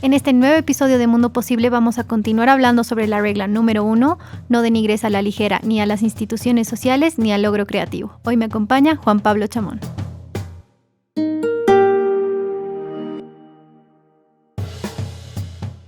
En este nuevo episodio de Mundo Posible vamos a continuar hablando sobre la regla número 1, no denigres a la ligera ni a las instituciones sociales ni al logro creativo. Hoy me acompaña Juan Pablo Chamón.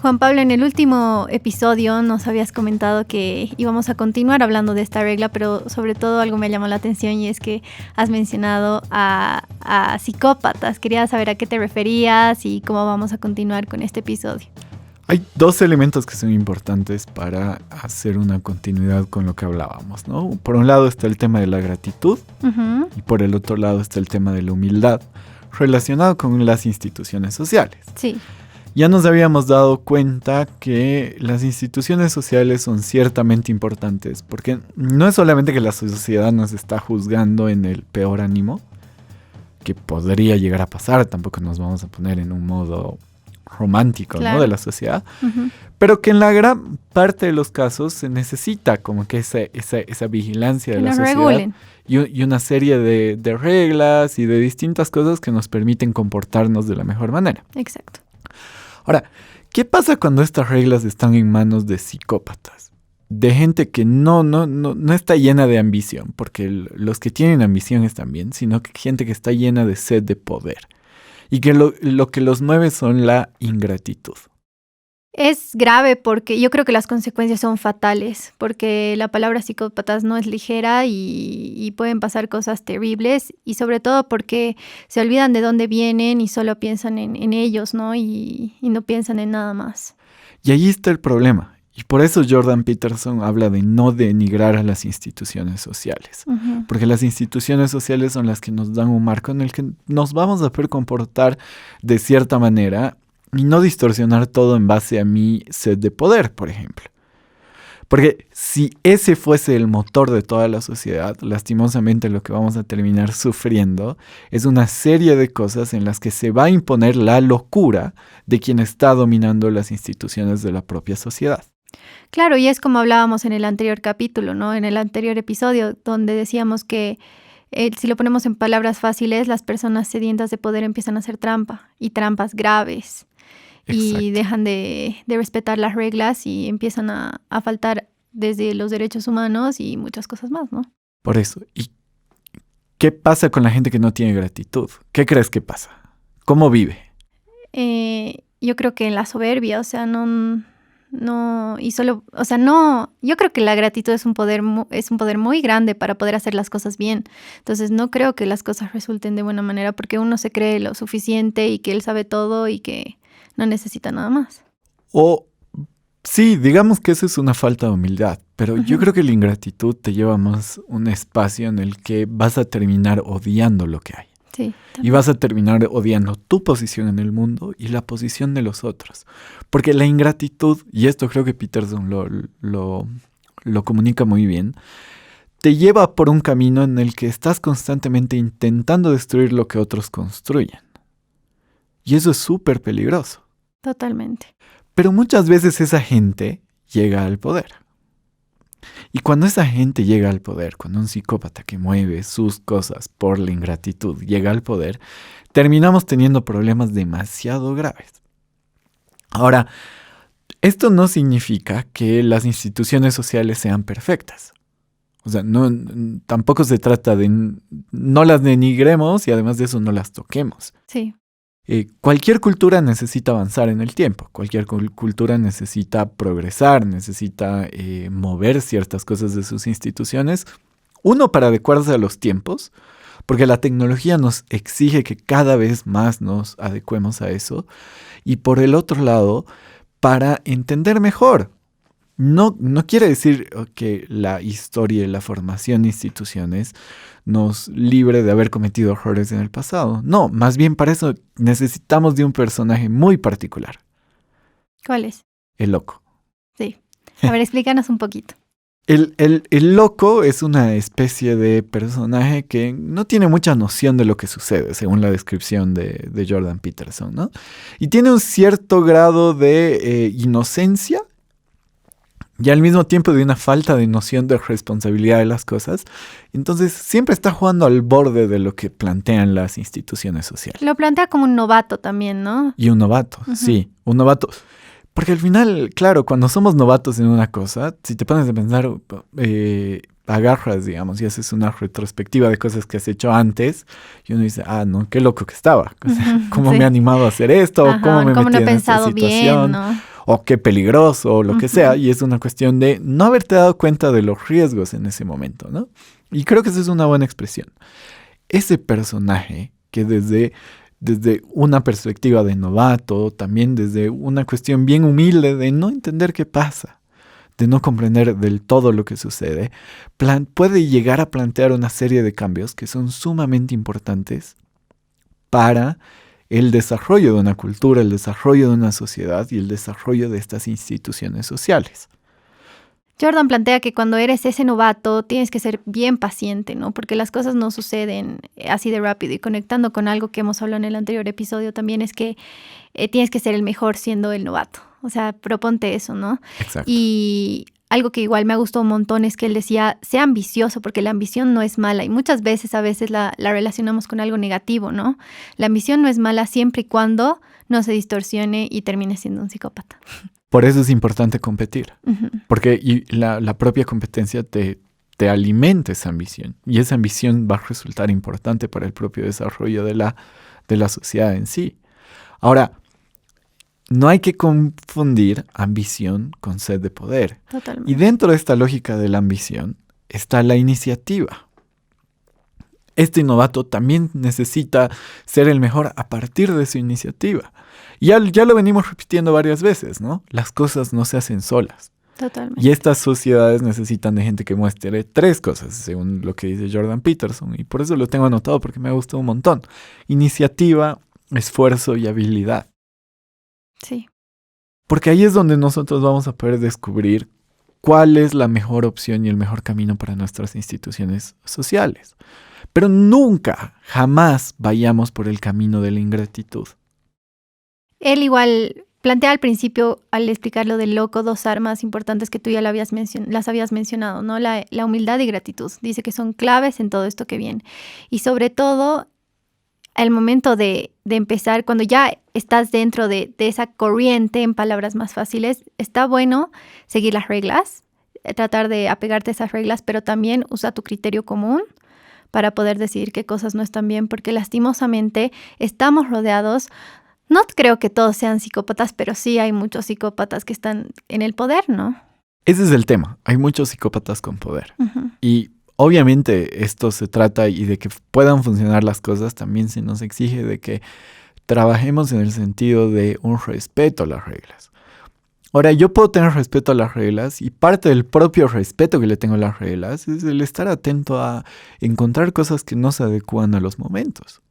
Juan Pablo, en el último episodio nos habías comentado que íbamos a continuar hablando de esta regla, pero sobre todo algo me llamó la atención y es que has mencionado a psicópatas. Quería saber a qué te referías y cómo vamos a continuar con este episodio. Hay dos elementos que son importantes para hacer una continuidad con lo que hablábamos, ¿no? Por un lado está el tema de la gratitud y por el otro lado está el tema de la humildad relacionado con las instituciones sociales. Sí. Ya nos habíamos dado cuenta que las instituciones sociales son ciertamente importantes porque no es solamente que la sociedad nos está juzgando en el peor ánimo, que podría llegar a pasar, tampoco nos vamos a poner en un modo romántico, claro, ¿no?, de la sociedad, pero que en la gran parte de los casos se necesita como que esa vigilancia de la sociedad regulen. Y una serie de reglas y de distintas cosas que nos permiten comportarnos de la mejor manera. Exacto. Ahora, ¿qué pasa cuando estas reglas están en manos de psicópatas? De gente que no está llena de ambición, porque los que tienen ambición están bien, sino que gente que está llena de sed de poder. Y que lo que los mueve son la ingratitud. Es grave porque yo creo que las consecuencias son fatales, porque la palabra psicópatas no es ligera y pueden pasar cosas terribles, y sobre todo porque se olvidan de dónde vienen y solo piensan en ellos, ¿no? Y no piensan en nada más. Y ahí está el problema. Y por eso Jordan Peterson habla de no denigrar a las instituciones sociales. Porque las instituciones sociales son las que nos dan un marco en el que nos vamos a poder comportar de cierta manera y no distorsionar todo en base a mi sed de poder, por ejemplo. Porque si ese fuese el motor de toda la sociedad, lastimosamente lo que vamos a terminar sufriendo es una serie de cosas en las que se va a imponer la locura de quien está dominando las instituciones de la propia sociedad. Claro, y es como hablábamos en el anterior capítulo, ¿no? En el anterior episodio, donde decíamos que si lo ponemos en palabras fáciles, las personas sedientas de poder empiezan a hacer trampa, y trampas graves. Exacto. Y dejan de respetar las reglas y empiezan a faltar desde los derechos humanos y muchas cosas más, ¿no? Por eso. ¿Y qué pasa con la gente que no tiene gratitud? ¿Qué crees que pasa? ¿Cómo vive? Yo creo que en la soberbia, yo creo que la gratitud es un poder muy grande para poder hacer las cosas bien. Entonces no creo que las cosas resulten de buena manera porque uno se cree lo suficiente y que él sabe todo y que no necesita nada más. O sí, digamos que eso es una falta de humildad, pero yo creo que la ingratitud te lleva más un espacio en el que vas a terminar odiando lo que hay. Sí, y vas a terminar odiando tu posición en el mundo y la posición de los otros. Porque la ingratitud, y esto creo que Peterson lo comunica muy bien, te lleva por un camino en el que estás constantemente intentando destruir lo que otros construyen. Y eso es súper peligroso. Totalmente. Pero muchas veces esa gente llega al poder. Y cuando esa gente llega al poder, cuando un psicópata que mueve sus cosas por la ingratitud llega al poder, terminamos teniendo problemas demasiado graves. Ahora, esto no significa que las instituciones sociales sean perfectas. O sea, tampoco se trata de no las denigremos y además de eso no las toquemos. Sí. Cualquier cultura necesita avanzar en el tiempo, cualquier cultura necesita progresar, necesita mover ciertas cosas de sus instituciones. Uno, para adecuarse a los tiempos, porque la tecnología nos exige que cada vez más nos adecuemos a eso. Y por el otro lado, para entender mejor. No quiere decir que la historia y la formación de instituciones nos libre de haber cometido errores en el pasado. No, más bien para eso necesitamos de un personaje muy particular. ¿Cuál es? El loco. Sí. A ver, explícanos un poquito. El loco es una especie de personaje que no tiene mucha noción de lo que sucede, según la descripción de Jordan Peterson, ¿no? Y tiene un cierto grado de inocencia, y al mismo tiempo de una falta de noción de responsabilidad de las cosas. Entonces siempre está jugando al borde de lo que plantean las instituciones sociales. Lo plantea como un novato también, ¿no? Y un novato, sí, un novato. Porque al final, claro, cuando somos novatos en una cosa, si te pones a pensar, agarras, digamos, y haces una retrospectiva de cosas que has hecho antes, y uno dice, no, qué loco que estaba. O sea, ¿cómo me he animado a hacer esto? Ajá, ¿Cómo me cómo metí no he en esta pensado situación? bien, ¿no? O qué peligroso, o lo que sea. Y es una cuestión de no haberte dado cuenta de los riesgos en ese momento, ¿no? Y creo que esa es una buena expresión. Ese personaje que desde una perspectiva de novato, también desde una cuestión bien humilde de no entender qué pasa, de no comprender del todo lo que sucede, puede llegar a plantear una serie de cambios que son sumamente importantes para el desarrollo de una cultura, el desarrollo de una sociedad y el desarrollo de estas instituciones sociales. Jordan plantea que cuando eres ese novato tienes que ser bien paciente, ¿no? Porque las cosas no suceden así de rápido. Y conectando con algo que hemos hablado en el anterior episodio también es que tienes que ser el mejor siendo el novato. O sea, proponte eso, ¿no? Exacto. Y algo que igual me gustó un montón es que él decía, sea ambicioso, porque la ambición no es mala. Y muchas veces, a veces la relacionamos con algo negativo, ¿no? La ambición no es mala siempre y cuando no se distorsione y termine siendo un psicópata. Por eso es importante competir. Porque la propia competencia te alimenta esa ambición. Y esa ambición va a resultar importante para el propio desarrollo de la sociedad en sí. Ahora, no hay que confundir ambición con sed de poder. Totalmente. Y dentro de esta lógica de la ambición está la iniciativa. Este novato también necesita ser el mejor a partir de su iniciativa. Ya lo venimos repitiendo varias veces, ¿no? Las cosas no se hacen solas. Totalmente. Y estas sociedades necesitan de gente que muestre 3 cosas, según lo que dice Jordan Peterson. Y por eso lo tengo anotado, porque me ha gustado un montón. Iniciativa, esfuerzo y habilidad. Sí. Porque ahí es donde nosotros vamos a poder descubrir cuál es la mejor opción y el mejor camino para nuestras instituciones sociales. Pero nunca, jamás vayamos por el camino de la ingratitud. Él igual plantea al principio, al explicar lo del loco, 2 armas importantes que tú ya las habías mencionado, ¿no? La humildad y gratitud. Dice que son claves en todo esto que viene. Y sobre todo, al momento de empezar, cuando ya estás dentro de esa corriente, en palabras más fáciles, está bueno seguir las reglas, tratar de apegarte a esas reglas, pero también usa tu criterio común para poder decidir qué cosas no están bien, porque lastimosamente estamos rodeados. No creo que todos sean psicópatas, pero sí hay muchos psicópatas que están en el poder, ¿no? Ese es el tema. Hay muchos psicópatas con poder. Y obviamente esto se trata y de que puedan funcionar las cosas, también se nos exige de que trabajemos en el sentido de un respeto a las reglas. Ahora, yo puedo tener respeto a las reglas y parte del propio respeto que le tengo a las reglas es el estar atento a encontrar cosas que no se adecúan a los momentos.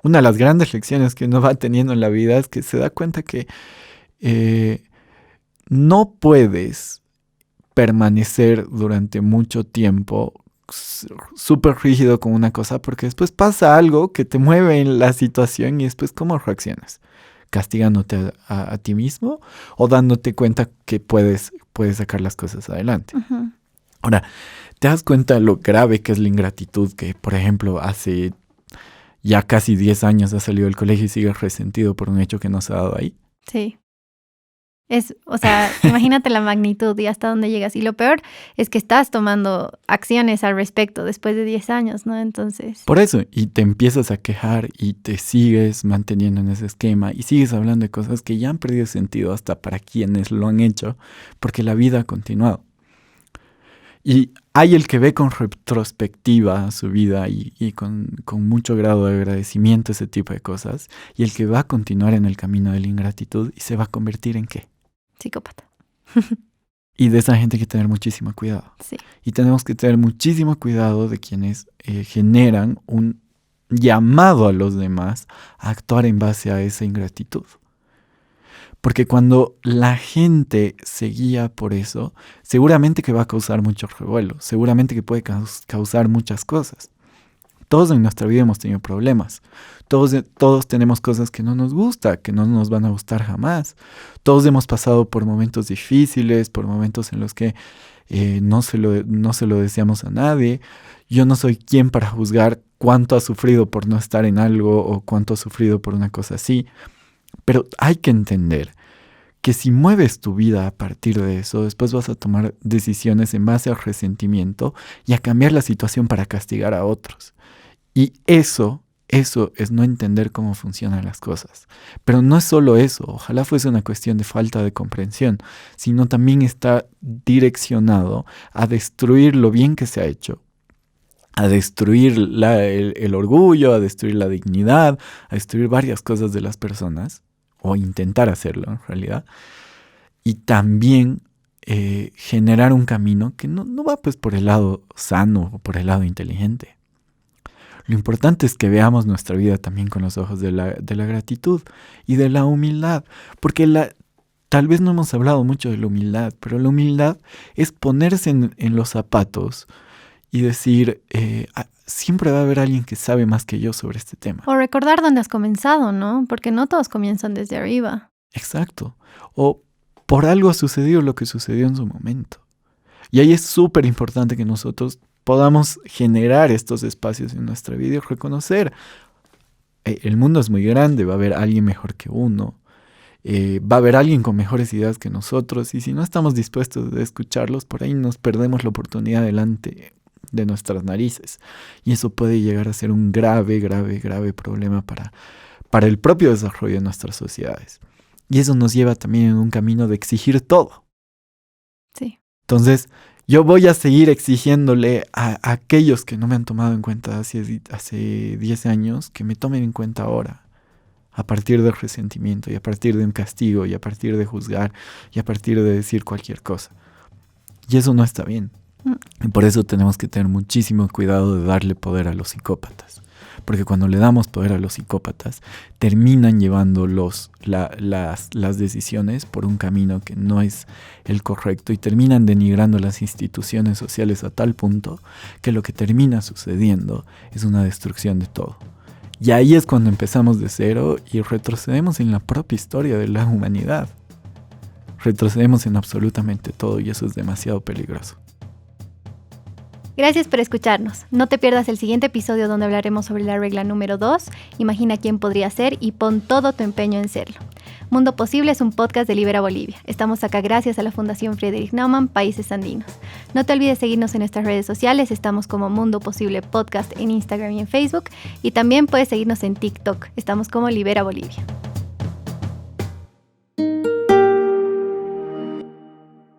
Una de las grandes lecciones que uno va teniendo en la vida es que se da cuenta que no puedes permanecer durante mucho tiempo súper rígido con una cosa porque después pasa algo que te mueve en la situación y después ¿cómo reaccionas? ¿Castigándote a ti mismo o dándote cuenta que puedes sacar las cosas adelante? Ahora, ¿te das cuenta de lo grave que es la ingratitud? Que, por ejemplo, hace ya casi 10 años has salido del colegio y sigues resentido por un hecho que no se ha dado ahí. Sí. O sea, imagínate la magnitud y hasta dónde llegas. Y lo peor es que estás tomando acciones al respecto después de 10 años, ¿no? Entonces... Por eso, y te empiezas a quejar y te sigues manteniendo en ese esquema y sigues hablando de cosas que ya han perdido sentido hasta para quienes lo han hecho, porque la vida ha continuado. Y hay el que ve con retrospectiva su vida y con mucho grado de agradecimiento ese tipo de cosas, y el que va a continuar en el camino de la ingratitud y se va a convertir ¿en qué? Psicópata. Y de esa gente hay que tener muchísimo cuidado. Sí. Y tenemos que tener muchísimo cuidado de quienes generan un llamado a los demás a actuar en base a esa ingratitud. Porque cuando la gente se guía por eso, seguramente que va a causar mucho revuelo, seguramente que puede causar muchas cosas. Todos en nuestra vida hemos tenido problemas. Todos tenemos cosas que no nos gusta, que no nos van a gustar jamás. Todos hemos pasado por momentos difíciles, por momentos en los que no se lo deseamos a nadie. Yo no soy quien para juzgar cuánto has sufrido por no estar en algo o cuánto has sufrido por una cosa así. Pero hay que entender que si mueves tu vida a partir de eso, después vas a tomar decisiones en base al resentimiento y a cambiar la situación para castigar a otros. Y eso es no entender cómo funcionan las cosas. Pero no es solo eso, ojalá fuese una cuestión de falta de comprensión, sino también está direccionado a destruir lo bien que se ha hecho, a destruir el orgullo, a destruir la dignidad, a destruir varias cosas de las personas, o intentar hacerlo en realidad, y también generar un camino que no va pues por el lado sano o por el lado inteligente. Lo importante es que veamos nuestra vida también con los ojos de la gratitud y de la humildad, porque tal vez no hemos hablado mucho de la humildad, pero la humildad es ponerse en los zapatos y decir, siempre va a haber alguien que sabe más que yo sobre este tema. O recordar dónde has comenzado, ¿no? Porque no todos comienzan desde arriba. Exacto. O por algo ha sucedido lo que sucedió en su momento. Y ahí es súper importante que nosotros podamos generar estos espacios en nuestra vida y reconocer, el mundo es muy grande, va a haber alguien mejor que uno, va a haber alguien con mejores ideas que nosotros, y si no estamos dispuestos a escucharlos, por ahí nos perdemos la oportunidad delante de nuestras narices. Y eso puede llegar a ser un grave problema para el propio desarrollo de nuestras sociedades. Y eso nos lleva también en un camino de exigir todo. Sí. Entonces, yo voy a seguir exigiéndole a aquellos que no me han tomado en cuenta hace 10 años, que me tomen en cuenta ahora, a partir del resentimiento y a partir de un castigo y a partir de juzgar y a partir de decir cualquier cosa. Y eso no está bien. Y por eso tenemos que tener muchísimo cuidado de darle poder a los psicópatas. Porque cuando le damos poder a los psicópatas, terminan llevando las decisiones por un camino que no es el correcto y terminan denigrando las instituciones sociales a tal punto que lo que termina sucediendo es una destrucción de todo. Y ahí es cuando empezamos de cero y retrocedemos en la propia historia de la humanidad. Retrocedemos en absolutamente todo y eso es demasiado peligroso. Gracias por escucharnos. No te pierdas el siguiente episodio donde hablaremos sobre la regla número 2, imagina quién podría ser y pon todo tu empeño en serlo. Mundo Posible es un podcast de Libera Bolivia. Estamos acá gracias a la Fundación Friedrich Naumann, Países Andinos. No te olvides seguirnos en nuestras redes sociales, estamos como Mundo Posible Podcast en Instagram y en Facebook, y también puedes seguirnos en TikTok, estamos como Libera Bolivia.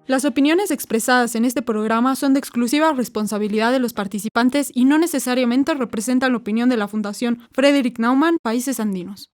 Las opiniones expresadas en este programa son de exclusiva responsabilidad de los participantes y no necesariamente representan la opinión de la Fundación Friedrich Naumann, Países Andinos.